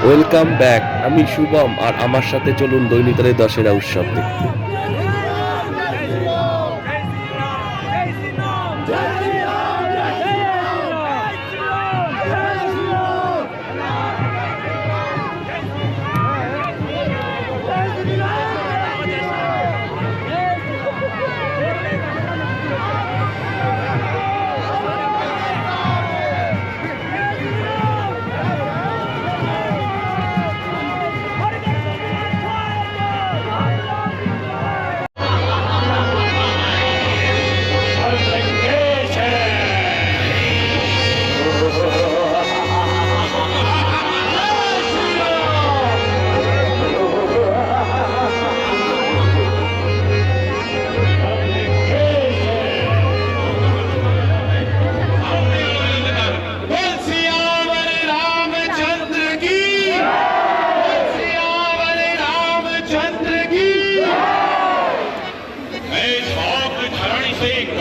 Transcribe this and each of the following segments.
Welcome back. আমি শুভম, আর আমার সাথে চলুন দৈনিতালে দশেরা উৎসব দেখতে।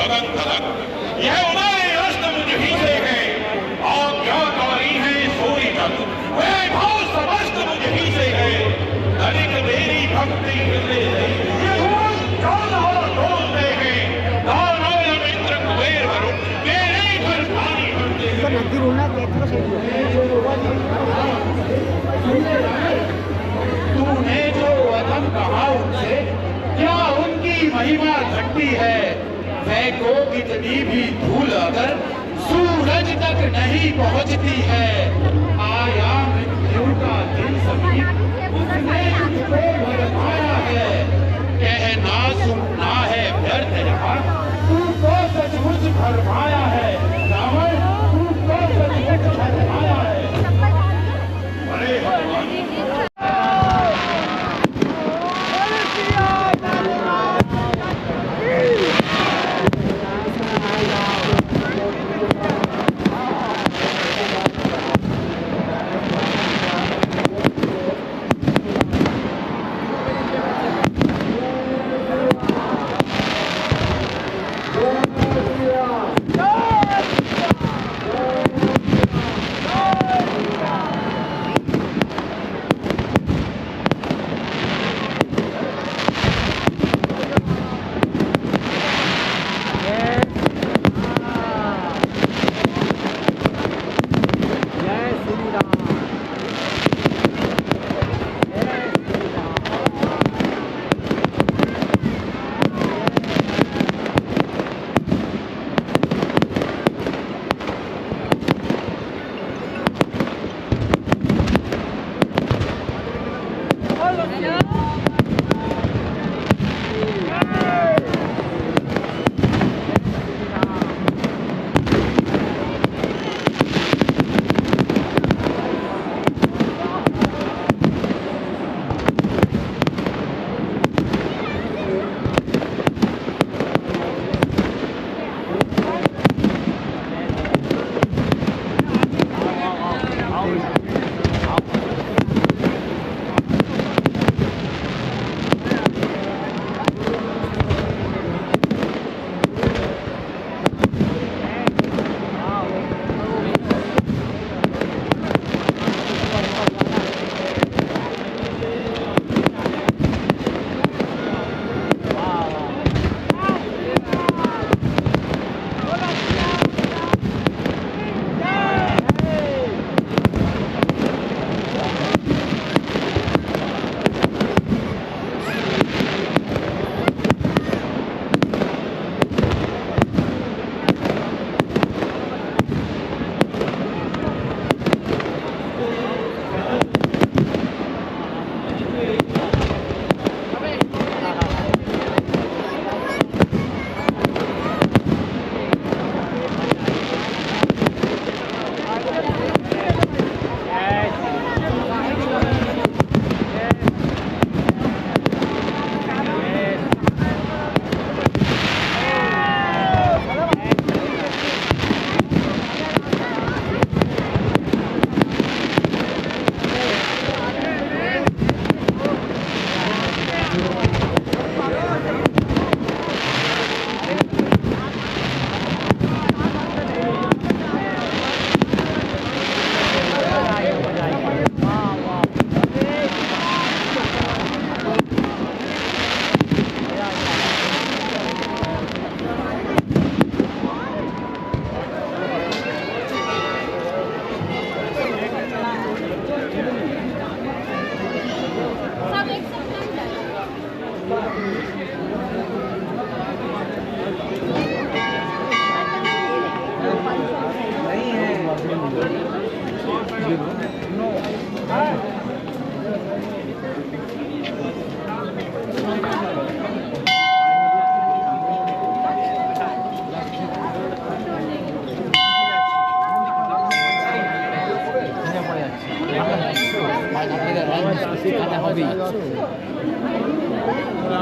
गगन तलक यह उदय अस्त मुझही से है, आज्ञाकारी है सूर्य तक वह भाव समस्त मुझही से है। धनिक मेरी भक्ति हृदय ये चल और डोलते हैं, दानव यमिंद्र कुबेर वरुण मेरे घर पानी भरते हैं। तूने जो वचन कहा उनसे क्या उनकी महिमा घटती है। वह को कितनी भी धूल अगर सूरज तक नहीं पहुंचती है। आया मृत्यु का दिन समीप उसने तुझको भरमाया है। कहना सुनना है व्यर्थ यहाँ तू तो सचमुच भरमाया है। रावण तू तो सचमुच भरमाया है। अरे भगवान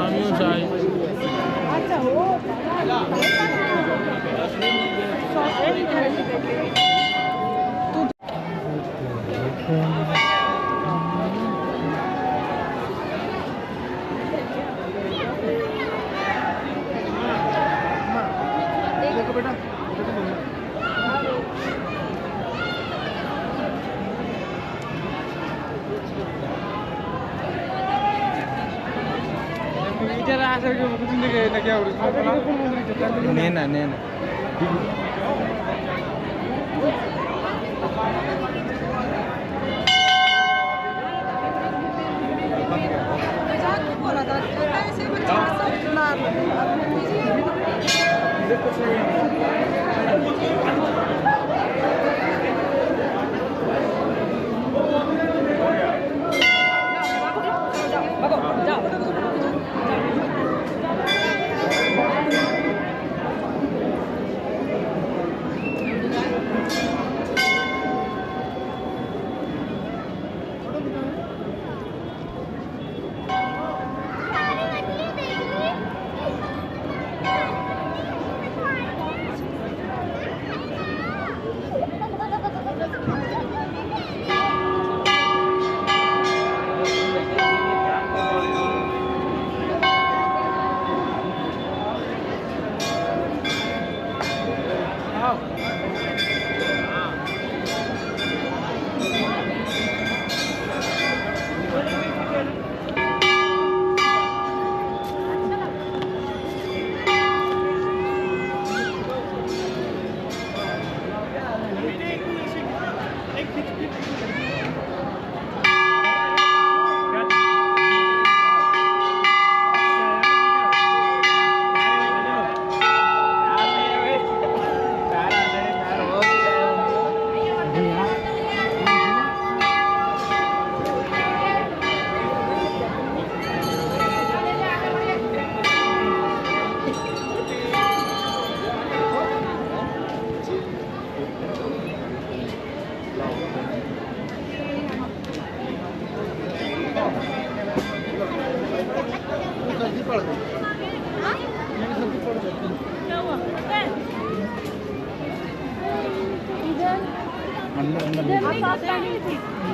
আমিও চাই। নেনা নেনা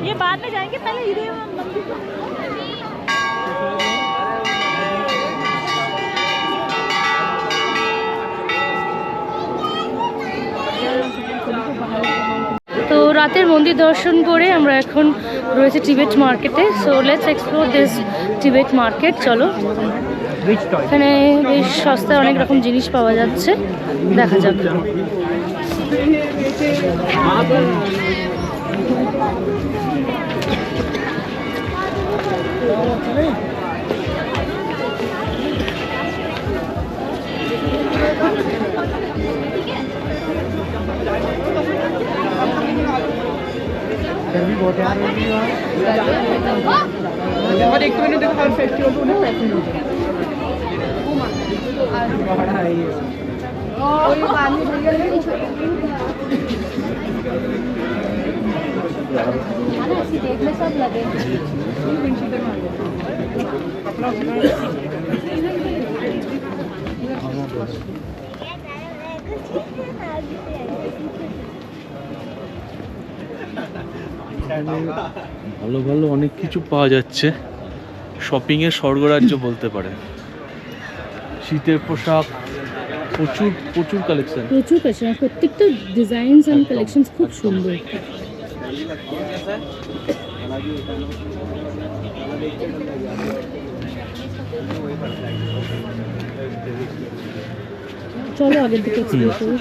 ये बाद में जाएंगे, पहले इधर मंदिर। তো রাতের মন্দির দর্শন করে আমরা এখন রয়েছে টিবেট মার্কেটে। So let's explore this Tibet market. চলো, এখানে বেশ সস্তায় অনেক রকম জিনিস পাওয়া যাচ্ছে, দেখা যাক। और एक मिनट देखो हर फेस्टिवल को ना पैसे देखने सब लगे। ভালো ভালো অনেক কিছু পাওয়া যাচ্ছে, শপিংয়ের স্বর্গরাজ্য বলতে পারে। শীতের পোশাক প্রচুর প্রচুর কালেকশন, প্রচুর কালেকশন, প্রত্যেকটা ডিজাইনস এন্ড কালেকশনস খুব সুন্দর। চলো আগের দিকে এক্সপ্লোর করি।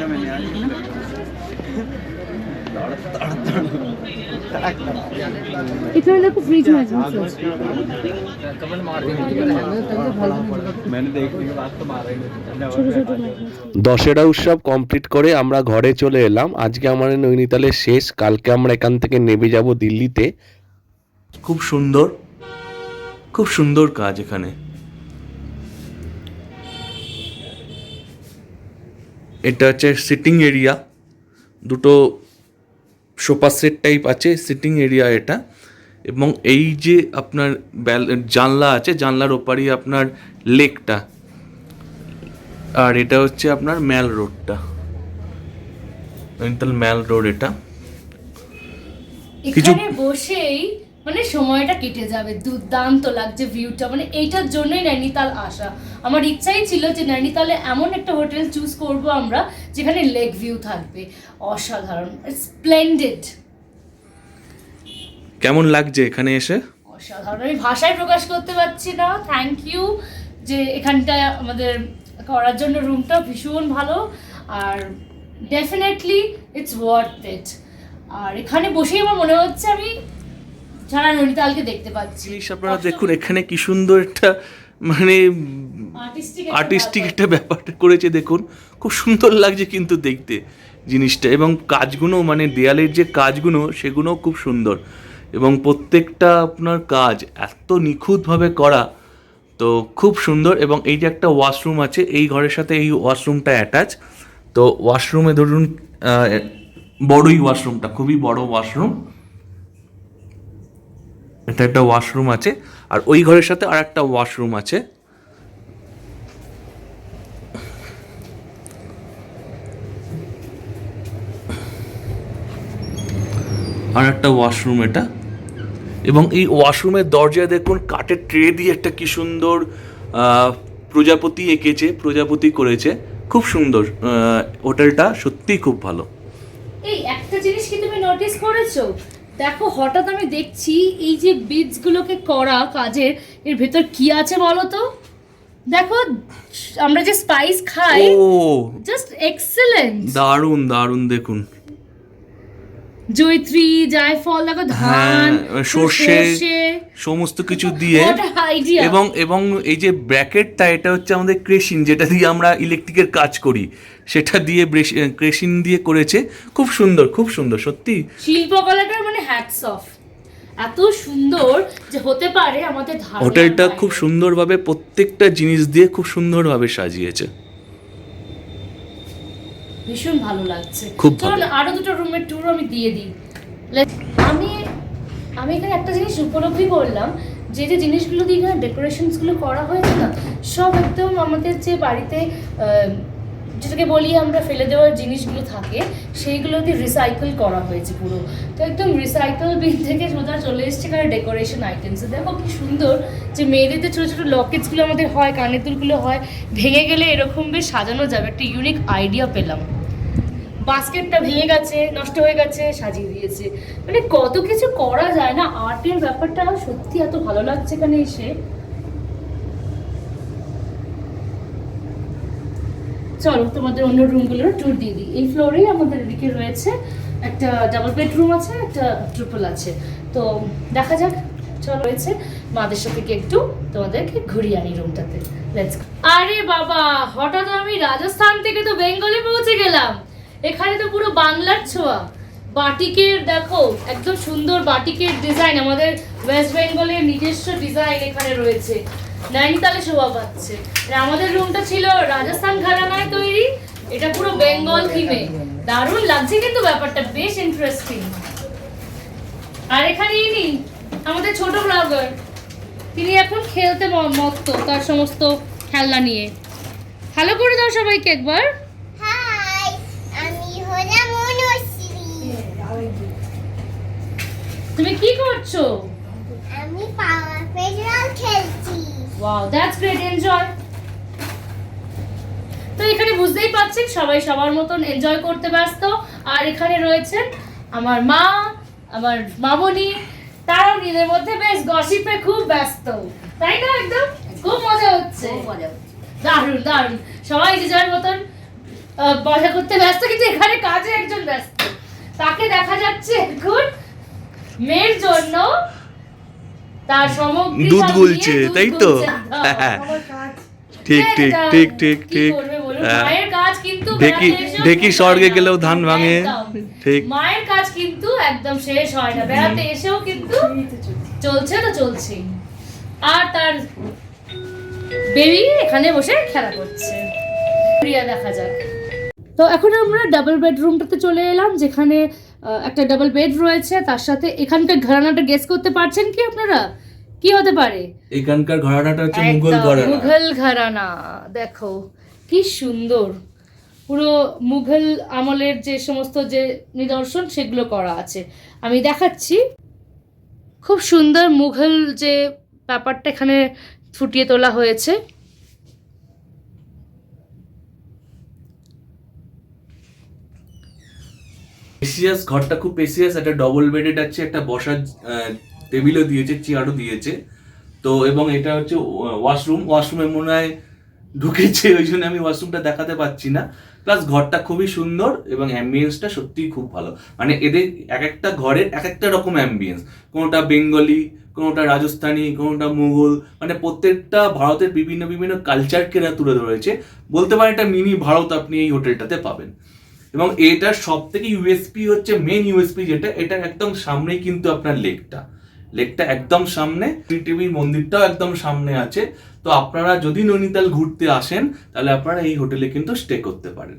এখানে দেখো ফ্রিজ ম্যাগনেটস আছে। ছোট ছোট ম্যাগনেটস। দশেরা উৎসব কমপ্লিট করে আমরা ঘরে চলে এলাম। আজকে আমাদের নৈনিতালের শেষ, কালকে আমরা এখান থেকে নেমে যাব দিল্লিতে। খুব সুন্দর, খুব সুন্দর কাজ এখানে। এটা হচ্ছে সিটিং এরিয়া, দুটো সোফা সেট টাইপ আছে, সিটিং এরিয়া এটা। এবং এই যে আপনার জানলা আছে, জানলার ওপারই আপনার লেকটা, আর এটা হচ্ছে আপনার ম্যাল রোডটা, নৈনিতাল ম্যাল রোড এটা। এখানে বসেই মানে সময়টা কেটে যাবে, দুর্দান্ত লাগছে ভিউটা, মানে এইটার জন্যই নৈনিতাল আসা। আমার ইচ্ছাই ছিল যে নৈনিতালে এমন একটা হোটেল চুজ করব আমরা যেখানে লেক ভিউ থাকবে, অসাধারণ, স্প্লেন্ডেড। কেমন লাগছে এখানে এসে? অসাধারণ, আমি ভাষায় প্রকাশ করতে পারছি না। থ্যাংক ইউ যে এখানটায় আমাদের করার জন্য, রুমটা ভীষণ ভালো, আর ডেফিনেটলি ইটস ওয়ার্থ ইট। আর এখানে বসেই আমার মনে হচ্ছে আমি সারা নৈনিতালকে দেখতে পাচ্ছি। জিনিস আপনারা দেখুন এখানে কি সুন্দর একটা মানে আর্টিস্টিক একটা ব্যাপারটা করেছে, দেখুন খুব সুন্দর লাগছে কিন্তু দেখতে জিনিসটা, এবং কাজগুলো মানে দেয়ালের যে কাজগুলো সেগুলো খুব সুন্দর, এবং প্রত্যেকটা আপনার কাজ এত নিখুঁতভাবে করা, তো খুব সুন্দর। এবং এই যে একটা ওয়াশরুম আছে এই ঘরের সাথে, এই ওয়াশরুমটা অ্যাটাচ, তো ওয়াশরুমে ধরুন বড়ই ওয়াশরুমটা, খুবই বড় ওয়াশরুম, এটা একটা ওয়াশরুম আছে, আর ওই ঘরের সাথে আর একটা ওয়াশরুম আছে। আর একটা ওয়াশরুম এটা, এবং এই ওয়াশরুমের দরজায় দেখুন কাঠের ট্রে দিয়ে একটা কি সুন্দর প্রজাপতি এঁকেছে, প্রজাপতি করেছে, খুব সুন্দর। হোটেলটা সত্যিই খুব ভালো। এই একটা জিনিস কি তুমি নোটিস করেছো? দেখো হঠাৎ আমি দেখছি এই যে বিটস গুলোকে করা কাজের, এর ভেতর কি আছে বলো তো? দেখো আমরা যে স্পাইস খাই, ও জাস্ট এক্সেলেন্ট, দারুণ দারুণ, দেখুন জয়ত্রী, জায়ফল, দেখো ধান, সর্ষে, সমস্ত কিছু দিয়ে, এবং এবং এই যে ব্র্যাকেটটা, এটা হচ্ছে আমাদের ক্রেশিন, যেটা দিয়ে আমরা ইলেকট্রিকের কাজ করি, সেটা দিয়ে ক্রেশিন দিয়ে করেছে, খুব সুন্দর, খুব সুন্দর সত্যি। শিল্পকলাটার মানে হ্যাটস অফ, এত সুন্দর যে হতে পারে আমাদের ধারণা। হোটেলটা খুব সুন্দরভাবে প্রত্যেকটা জিনিস দিয়ে খুব সুন্দরভাবে সাজিয়েছে, ভীষণ ভালো লাগছে। খুব চলো ভালো। না আরো দুটো রুমের ট্যুর আমি দিয়ে দিই। আমি আমি এখানে একটা জিনিস উপলব্ধি করলাম, যে যে জিনিসগুলো দিয়ে এখানে ডেকোরেশনসগুলো করা হয়েছে না, সব একদম আমাদের যে বাড়িতে যেটাকে বলি আমরা ফেলে দেওয়ার জিনিসগুলো থাকে, সেইগুলো দিয়ে রিসাইকেল করা হয়েছে পুরো। তো একদম রিসাইকেল বিন থেকে সোজা চলে এসছে এখানে ডেকোরেশন আইটেমস। দেখো কি সুন্দর, যে মেয়েদের ছোটো ছোটো লকেটসগুলো আমাদের হয়, কানের দুলগুলো হয়, ভেঙে গেলে এরকম বেশ সাজানো যাবে, একটা ইউনিক আইডিয়া পেলাম। বাস্কেটটা ভেঙে গেছে, নষ্ট হয়ে গেছে, সাজিয়ে দিয়েছে, মানে কত কিছু করা যায় না, আর্টের ব্যাপারটা সত্যি এত ভালো লাগছে এখানে এসে। চলো তোমাদের অন্য রুমগুলোর ট্যুর দিয়ে দিই। এই ফ্লোরেই আমাদের এদিকে রয়েছে একটা ডাবল বেডরুম আছে, একটা ট্রিপল আছে, তো দেখা যাক। চলো রয়েছে মাদের সাথে একটু তোমাদেরকে ঘুরিয়ে আনি রুমটাতে। Let's go. আরে বাবা, হঠাৎ আমি রাজস্থান থেকে তো বেঙ্গলে পৌঁছে গেলাম। এখানে তো পুরো বাংলার ছোঁয়া। বাটিকের দেখো, একদম সুন্দর বাটিকের ডিজাইন, আমাদের ওয়েস্ট বেঙ্গলের নিজস্ব ডিজাইন এখানে রয়েছে, নৈনিতালে শোভা পাচ্ছে। আমাদের রুমটা ছিল রাজস্থান ঘরানায় তৈরি, এটা পুরো বেঙ্গল থিমে, দারুণ লাগছে কিন্তু ব্যাপারটা, বেশ ইন্টারেস্টিং। আর এখানে ইনি আমাদের ছোট ব্লগার, তিনি এখন খেলতে মত্ত তার সমস্ত খেলনা নিয়ে। হ্যালো করে দাও সবাইকে একবার। হাই, আমি হলাম মনুশ্রী। তুমি কি করছো? আমি পাওয়ার পেট্রোল খেলছি। Wow, that's great, enjoy. তো এখানে বুঝতেই পারছেন সবাই সবার মতন এনজয় করতে ব্যস্ত। আর এখানে রয়েছেন আমার মা, আমার মামনি, তারাও নিজের মধ্যে বেশ গসিপে খুব ব্যস্ত, তাই না? একদম খুব মজা হচ্ছে, দারুণ দারুণ। সবাই যে যার মতন মজা করতে ব্যস্ত, কিন্তু এখানে কাজে একজন ব্যস্ত, তাকে দেখা যাচ্ছে এখন মেয়ের জন্য তার সামগ্রী দুধ গুলছে, তাই তো? ঠিক ঠিক ঠিক ঠিক ঠিক। মায়ের কাজ কিন্তু ঢেকি স্বর্গে গেলেও ধান ভাঙে, ঠিক। মায়ের কাজ কিন্তু একদম শেষ হয় না, বেড়াতে এসেও কিন্তু চলছে তো চলছেই। আর তার বেবি এখানে বসে খেলা করছে, প্রিয়া দেখা যাক। তো এখন আমরা ডাবল বেডরুমটাতে চলে এলাম, যেখানে একটা ডাবল বেড রয়েছে, তার সাথে এখানকার ঘরানাটা গেস করতে পারছেন কি আপনারা কি হতে পারে? এখানকার ঘরানাটা হচ্ছে মুঘল একদম ঘরানা। মুঘল ঘরানা, দেখো কি সুন্দর, পুরো মুঘল আমলের যে সমস্ত যে নিদর্শন সেগুলো করা আছে, আমি দেখাচ্ছি। খুব সুন্দর মুঘল যে ব্যাপারটা এখানে ফুটিয়ে তোলা হয়েছে। স্পেসিয়াস, ঘরটা খুব স্পেসিয়াস, একটা ডবল বেডেড আছে, একটা বসার টেবিলও দিয়েছে, চেয়ারও দিয়েছে। তো এবং এটা হচ্ছে ওয়াশরুমে মনে হয় ঢুকেছে, ওই জন্য আমি ওয়াশরুমটা দেখাতে পাচ্ছি না। প্লাস ঘরটা খুবই সুন্দর এবং অ্যাম্বিয়েন্সটা সত্যিই খুব ভালো। মানে এদের এক একটা ঘরের এক একটা রকম অ্যাম্বিয়েন্স, কোনোটা বেঙ্গলি, কোনোটা রাজস্থানী, কোনোটা মুঘল, মানে প্রত্যেকটা ভারতের বিভিন্ন বিভিন্ন কালচারকে এরা তুলে ধরেছে। বলতে পারেন এটা মিনি ভারত আপনি এই হোটেলটাতে পাবেন। এবং এটার সব থেকে ইউএসপি হচ্ছে, মেন ইউএসপি যেটা, এটা একদম সামনেই কিন্তু আপনার লেকটা একদম সামনে, টিভি মন্দিরটাও একদম সামনে আছে। তো আপনারা যদি নৈনিতাল ঘুরতে আসেন তাহলে আপনারা এই হোটেলে কিন্তু স্টে করতে পারেন।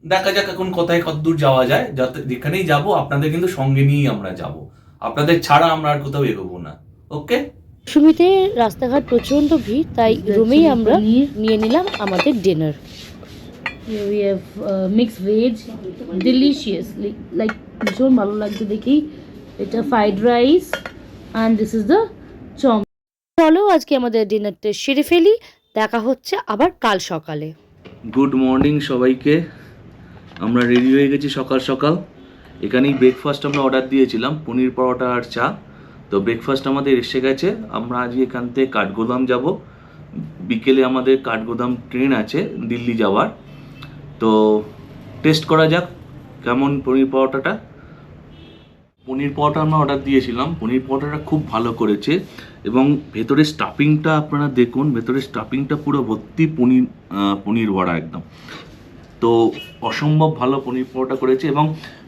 দেখা যাক এখন কোথায় কতদূর যাওয়া যায়, যাতে যেখানেই যাব আপনাদের কিন্তু সঙ্গে নিয়েই আমরা যাব, আপনাদের ছাড়া আমরা আর কোথাও এগোবো না। ওকে, সুমিতে রাস্তাঘাট প্রচণ্ড ভিড়, তাই রুমেই আমরা নিয়ে নিলাম আমাদের dinner. We have mix veg, deliciously, like ভীষণ ভালো লাগছে দেখেই। এটা fried rice and this is the চম। চলো আজকে আমাদের ডিনারটা সেরে ফেলি, দেখা হচ্ছে আবার কাল সকালে। গুড মর্নিং সবাইকে। আমরা রেডি হয়ে গেছি সকাল সকাল। এখানেই ব্রেকফাস্ট আমরা অর্ডার দিয়েছিলাম, পনির পরোটা আর চা। তো ব্রেকফাস্ট আমাদের এসে গেছে। আমরা আজকে এখান থেকে কাঠগোদাম যাব, বিকেলে আমাদের কাঠগোদাম ট্রেন আছে দিল্লি যাওয়ার। তো টেস্ট করা যাক কেমন পনির পরোটাটা। পনির পরোটা আমরা অর্ডার দিয়েছিলাম, পনির পরোটাটা খুব ভালো করেছে এবং ভেতরের স্টাফিংটা আপনারা দেখুন, ভেতরের স্টাফিংটা পুরো ভর্তি পনির ভরা একদম। তো অসম্ভব ভালো পনির পরোটা করেছে। এবং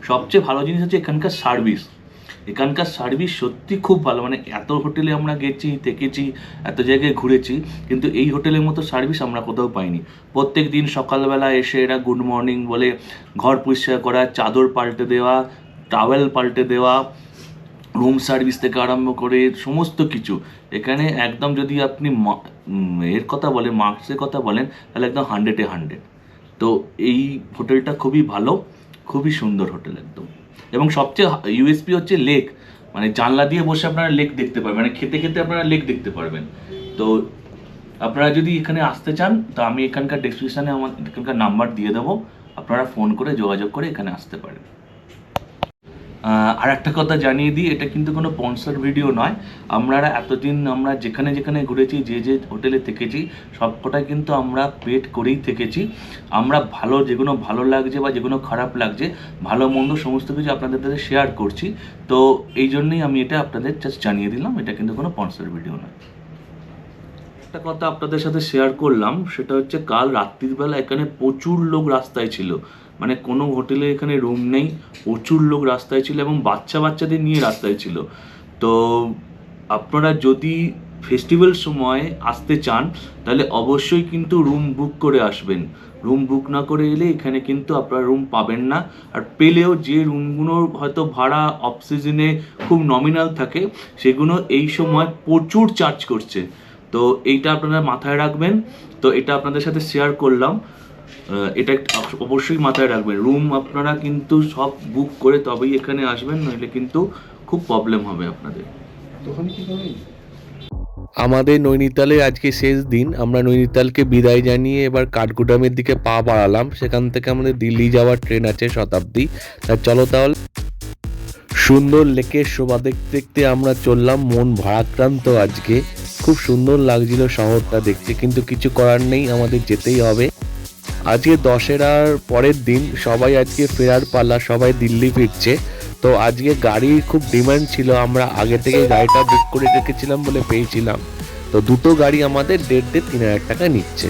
সবচেয়ে ভালো জিনিস হচ্ছে এখানকার সার্ভিস সত্যি খুব ভালো। মানে এত হোটেলে আমরা গেছি, থেকেছি, এত জায়গায় ঘুরেছি, কিন্তু এই হোটেলের মতো সার্ভিস আমরা কোথাও পাইনি। প্রত্যেক দিন সকালবেলা এসে এরা গুড মর্নিং বলে, ঘর পরিষ্কার করা, চাদর পাল্টে দেওয়া, টাওয়েল পাল্টে দেওয়া, রুম সার্ভিস থেকে আরম্ভ করে সমস্ত কিছু এখানে একদম। যদি আপনি এর কথা বলেন, মার্কসের কথা বলেন, তাহলে একদম 100-এ 100। তো এই হোটেলটা খুবই ভালো, খুবই সুন্দর হোটেল একদম। এবং সবচেয়ে ইউএসপি হচ্ছে লেক, মানে জানলা দিয়ে বসে আপনারা লেক দেখতে পারবেন, মানে খেতে খেতে আপনারা লেক দেখতে পারবেন। তো আপনারা যদি এখানে আসতে চান, তো আমি এখানকার ডেসক্রিপশানে আমার এখানকার নাম্বার দিয়ে দেবো, আপনারা ফোন করে যোগাযোগ করে এখানে আসতে পারেন। আর একটা কথা জানিয়ে দিই, এটা কিন্তু কোনো স্পন্সর ভিডিও নয়। আমরা এতদিন আমরা যেখানে যেখানে ঘুরেছি, যে যে হোটেলে থেকেছি, সবকটাই কিন্তু আমরা পেড করেই থেকেছি। আমরা যেগুলো ভালো লাগছে বা যেগুলো খারাপ লাগছে, ভালো মন্দ সমস্ত কিছু আপনাদের সাথে শেয়ার করছি। তো এই জন্যই আমি এটা আপনাদের জাস্ট জানিয়ে দিলাম, এটা কিন্তু কোনো স্পন্সর ভিডিও নয়। একটা কথা আপনাদের সাথে শেয়ার করলাম, সেটা হচ্ছে কাল রাত্রিবেলা এখানে প্রচুর লোক রাস্তায় ছিল। মানে কোনো হোটেলে এখানে রুম নেই, প্রচুর লোক রাস্তায় ছিল এবং বাচ্চাদের নিয়ে রাস্তায় ছিল। তো আপনারা যদি ফেস্টিভ্যাল সময় আসতে চান, তাহলে অবশ্যই কিন্তু রুম বুক করে আসবেন। রুম বুক না করে এলে এখানে কিন্তু আপনারা রুম পাবেন না। আর পেলেও যে রুমগুলোর হয়তো ভাড়া অফ সিজনে খুব নমিনাল থাকে, সেগুলো এই সময় প্রচুর চার্জ করছে। তো এইটা আপনারা মাথায় রাখবেন। তো এটা আপনাদের সাথে শেয়ার করলাম, এটা অবশ্যই মাথায় রাখবেন। রুম আপনারা কিন্তু সব বুক করে তবেই এখানে আসবেন, নইলে কিন্তু খুব প্রবলেম হবে আপনাদের। আমাদের নৈনিতালের আজকে শেষ দিন। আমরা নৈনিতালকে বিদায় জানিয়ে এবার কাঠগোদামের দিকে পা বাড়ালাম। সেখান থেকে আমাদের দিল্লি যাওয়ার ট্রেন আছে শতাব্দী। তা চলো তাহলে। সুন্দর লেকের শোভা দেখতে দেখতে আমরা চললাম, মন ভারাক্রান্ত আজকে। খুব সুন্দর লাগছিল শহরটা দেখতে, কিন্তু কিছু করার নেই, আমাদের যেতেই হবে। আজকে দশেরার পরের দিন, সবাই আজকে ফেরার পালা, সবাই দিল্লি ফিরছে। তো আজকে গাড়ির খুব ডিমান্ড ছিল, আমরা আগে থেকে গাড়িটা বুক করে রেখেছিলাম বলে পেয়েছিলাম। তো দুটো গাড়ি আমাদের 1.5-3 হাজার টাকা নিচ্ছে।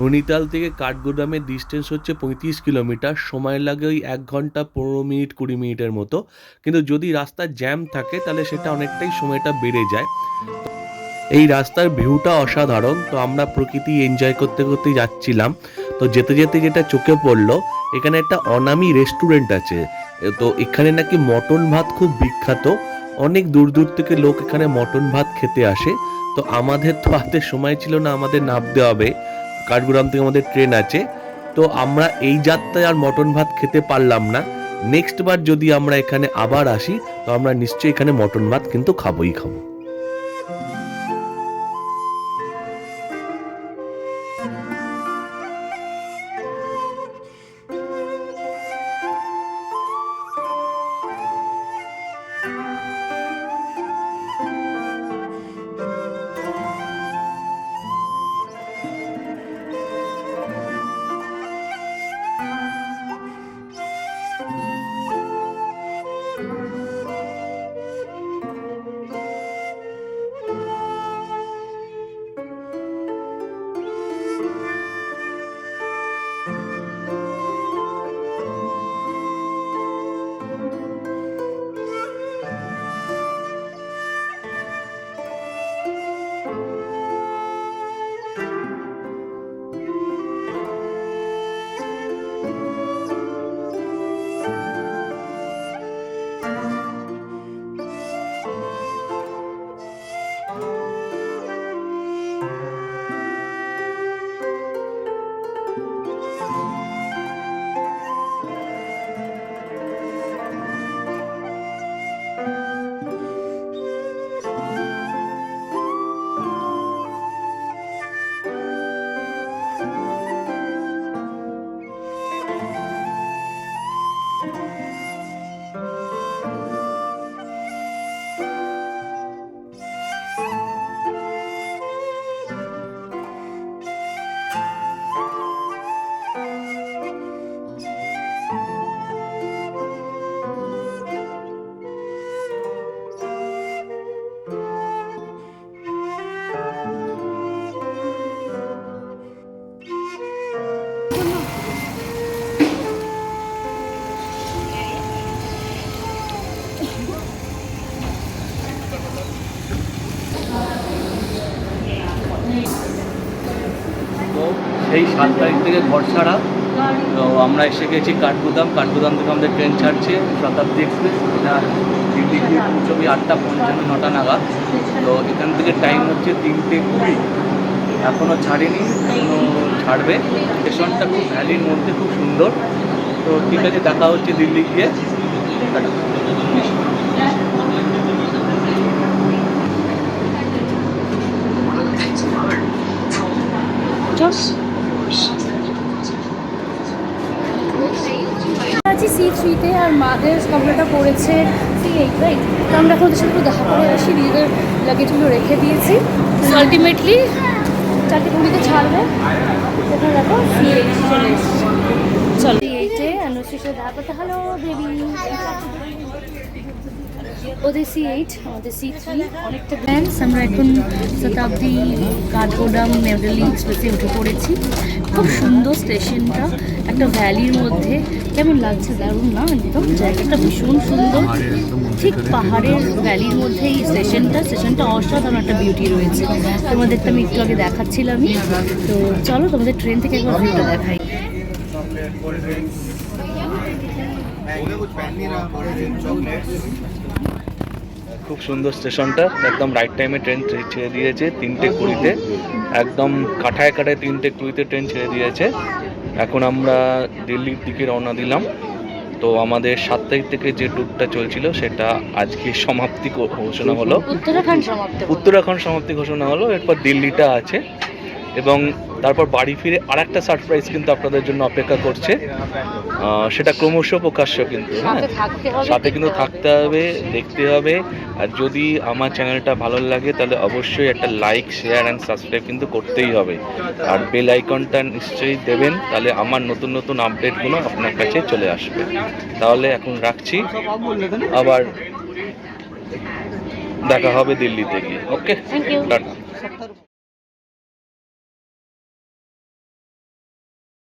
নৈনিতাল থেকে কাঠগোদামের ডিস্টেন্স হচ্ছে 35 কিলোমিটার, সময় লাগে ওই 1 ঘন্টা 15 মিনিট 20 মিনিটের মতো। কিন্তু যদি রাস্তায় জ্যাম থাকে তাহলে সেটা অনেকটাই সময়টা বেড়ে যায়। এই রাস্তার ভিউটা অসাধারণ। তো আমরা প্রকৃতি এনজয় করতে করতে যাচ্ছিলাম। তো যেতে যেতে যেটা চোখে পড়লো, এখানে একটা অনামি রেস্টুরেন্ট আছে। তো এখানে নাকি মটন ভাত খুব বিখ্যাত, অনেক দূর দূর থেকে লোক এখানে মটন ভাত খেতে আসে। তো আমাদের তো হাতে সময় ছিল না, আমাদের নামতে হবে, কাঠগোদাম থেকে আমাদের ট্রেন আছে। তো আমরা এই যাত্রায় আর মটন ভাত খেতে পারলাম না। নেক্সট বার যদি আমরা এখানে আবার আসি তো আমরা নিশ্চয়ই এখানে মটন ভাত কিন্তু খাবোই খাবো। সেই 7 তারিখ থেকে ঘর ছাড়া। তো আমরা এসে গেছি কাঠগোদাম থেকে আমাদের ট্রেন ছাড়ছে শতাব্দী এক্সপ্রেস। এটা দিল্লি গিয়ে পৌঁছবি 8:55 9টা নাগাদ। তো এখান থেকে টাইম হচ্ছে 3:20। এখনও ছাড়েনি, এখনও ছাড়বে। স্টেশনটা খুব ভ্যালির মধ্যে, খুব সুন্দর। তো ঠিক আছে, দেখা হচ্ছে দিল্লি গিয়ে। আছি C3-তে আর মাদের কমলাটা পড়েছে C8, রাইট? তো আমরা এখন ওদের সাথে একটু দেখা করে আসি, নিজেদের লাগেজগুলো রেখে দিয়েছি। আলটিমেটলি 4:20-তে ছাড়বে। এখানে দেখো C8 চলে এসেছে। চলো C8-এ অনুশ্রীর সাথে দেখা করতে। Hello baby. ওদের C8, আমাদের C3। অনেকটা ব্যান্স। আমরা এখন শতাব্দী কাঠগোদাম মেডেলি এক্সপ্রেসে উঠে পড়েছি। খুব সুন্দর স্টেশনটা, একটা ভ্যালির মধ্যে। কেমন লাগছে? দারুণ না? একদম জায়গাটা ভীষণ সুন্দর, ঠিক পাহাড়ের ভ্যালির মধ্যে এই স্টেশনটা অসাধারণ একটা বিউটি রয়েছে। তোমাদেরকে আমি একটু আগে দেখাচ্ছিলামই। তো চলো তোমাদের ট্রেন থেকে একবার ভিউটা দেখাই। খুব সুন্দর স্টেশনটা, একদম রাইট টাইমে ট্রেন ছেড়ে দিয়েছে 3:20-তে। একদম কাঠায় 3:20-তে ট্রেন ছেড়ে দিয়েছে। এখন আমরা দিল্লির দিকে রওনা দিলাম। তো আমাদের 7 তারিখ থেকে যে ট্যুরটা চলছিল সেটা আজকে সমাপ্তি ঘোষণা হলো। উত্তরাখণ্ড সমাপ্তি ঘোষণা হলো। এরপর দিল্লিটা আছে এবং তারপর বাড়ি ফিরে আর একটা সারপ্রাইজ কিন্তু আপনাদের জন্য অপেক্ষা করছে। সেটা ক্রমশ প্রকাশ্য, কিন্তু হ্যাঁ, সাথে কিন্তু থাকতে হবে, দেখতে হবে। আর যদি আমার চ্যানেলটা ভালো লাগে তাহলে অবশ্যই একটা লাইক, শেয়ার অ্যান্ড সাবস্ক্রাইব কিন্তু করতেই হবে। আর বেল আইকনটা নিশ্চয়ই দেবেন, তাহলে আমার নতুন নতুন আপডেটগুলো আপনার কাছে চলে আসবে। তাহলে এখন রাখছি, আবার দেখা হবে দিল্লিতে গিয়ে। ওকে, টাটা।